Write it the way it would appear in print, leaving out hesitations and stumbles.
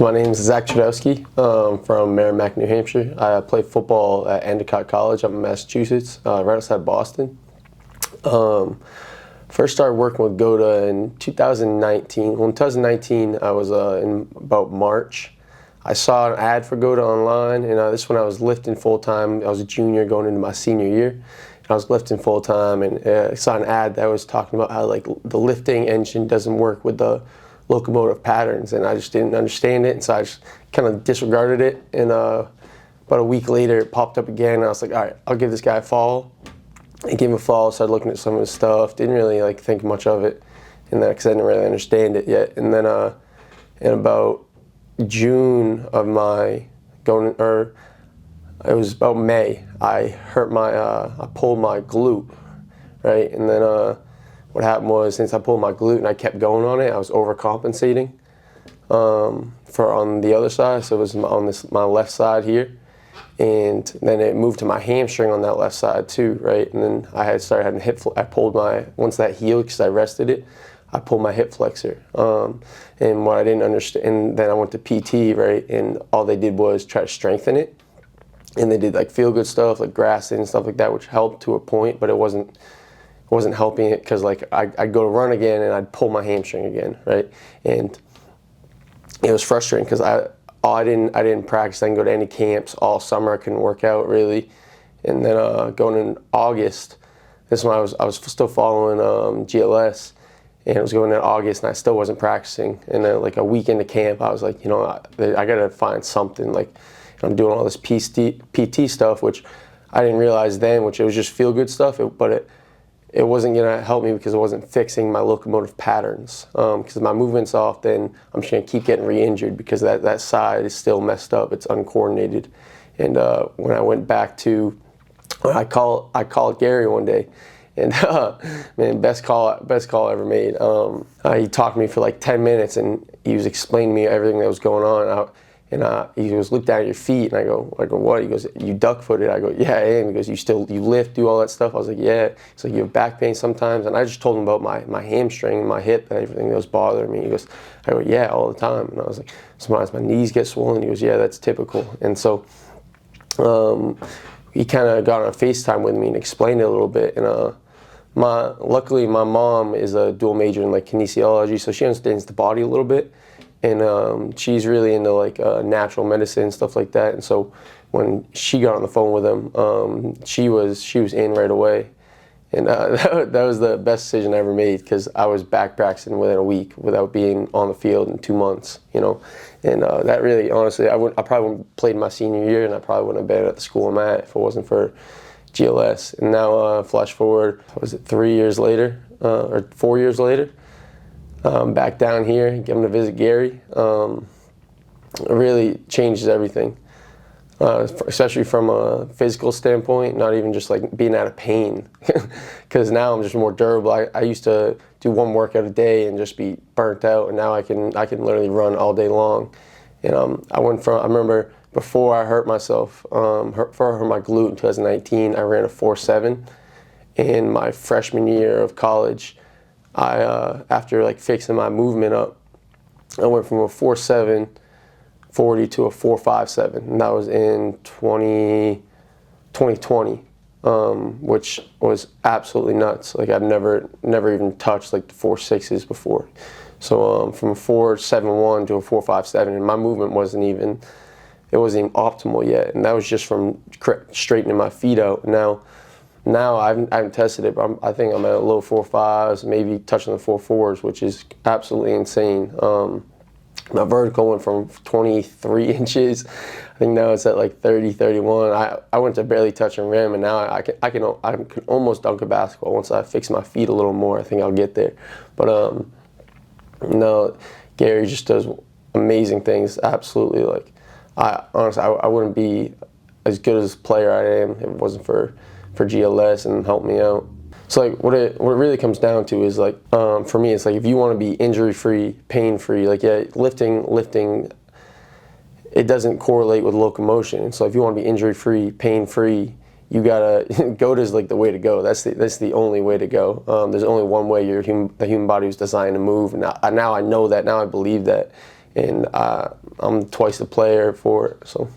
So my name is Zach Twardosky from Merrimack, New Hampshire. I play football at Endicott College up in Massachusetts, right outside Boston. First started working with GOTA in 2019. Well, in 2019, I was in about March. I saw an ad for GOTA online, and this is when I was lifting full-time. I was a junior going into my senior year. And I was lifting full-time, and I saw an ad that was talking about how like the lifting engine doesn't work with the locomotive patterns, and I just didn't understand it, and so I just kind of disregarded it. And about a week later, it popped up again, and I was like, all right, I'll give this guy a follow. I gave him a follow, started looking at some of his stuff, didn't really like think much of it, and then because I didn't really understand it yet. And then in about June of my it was about May, I hurt my, I pulled my glute, right, and then what happened was, since I pulled my glute and I kept going on it, I was overcompensating for on the other side. So it was on my left side here, and then it moved to my hamstring on that left side too, right? And then I had started having I pulled my, once that healed, because I rested it, I pulled my hip flexor. And what I didn't understand, and then I went to PT, right? And all they did was try to strengthen it, and they did like feel good stuff like grassing and stuff like that, which helped to a point, but it wasn't helping it, because like I'd go to run again and I'd pull my hamstring again, right? And it was frustrating because I didn't practice. I didn't go to any camps all summer. I couldn't work out really. And then going in August, this one I was still following GLS, and it was going in August, and I still wasn't practicing. And then like a week into camp, I was like, you know, I gotta find something. Like, I'm doing all this PT stuff, which I didn't realize then, which it was just feel good stuff, but it wasn't going to help me because it wasn't fixing my locomotive patterns. Because my movement's off, then I'm just going to keep getting re-injured because that side is still messed up. It's uncoordinated. And when I went back to, I called Gary one day, and man, best call I ever made. He talked to me for like 10 minutes, and he was explaining to me everything that was going on. And he goes, look down at your feet, and I go, what? He goes, you duck-footed. I go, yeah, I am. He goes, you lift, do all that stuff? I was like, yeah. He's like, you have back pain sometimes? And I just told him about my hamstring and my hip and everything that was bothering me. He goes, I go, yeah, all the time. And I was like, sometimes my knees get swollen. He goes, yeah, that's typical. And so he kind of got on a FaceTime with me and explained it a little bit. And luckily, my mom is a dual major in like kinesiology, so she understands the body a little bit. And she's really into like natural medicine and stuff like that. And so when she got on the phone with him, she was in right away. And that was the best decision I ever made, because I was back practicing within a week without being on the field in 2 months, you know. And that really, honestly, I probably wouldn't have played my senior year, and I probably wouldn't have been at the school I'm at if it wasn't for GLS. And now, flash forward, was it 3 years later, or 4 years later? Back down here, getting to visit Gary. It really changes everything, especially from a physical standpoint, not even just like being out of pain, because now I'm just more durable. I used to do one workout a day and just be burnt out, and now I can literally run all day long. And I remember before I hurt myself, before I hurt my glute in 2019, I ran a 4.7. In my freshman year of college, after like fixing my movement up, I went from a 4.7 40 to a 4.57, and that was in 2020, which was absolutely nuts. Like I've never even touched like the 4.6s before. So from a 4.71 to a 4.57, and my movement wasn't even optimal yet, and that was just from straightening my feet out. Now I haven't tested it, but I think I'm at low 4.5s, maybe touching the 4.4s, which is absolutely insane. My vertical went from 23 inches. I think now it's at like 30, 31. I went to barely touching rim, and now I can almost dunk a basketball. Once I fix my feet a little more, I think I'll get there. But no, Gary just does amazing things. Absolutely, like honestly, I wouldn't be as good as a player I am if it wasn't for GLS and help me out. So like what it really comes down to is like for me, it's like if you want to be injury free, pain free, like yeah, lifting it doesn't correlate with locomotion. And so if you want to be injury free, pain free, you gotta GOTA is like the way to go. That's the only way to go. There's only one way the human body was designed to move. And now I know that. Now I believe that. And I'm twice the player for it. So.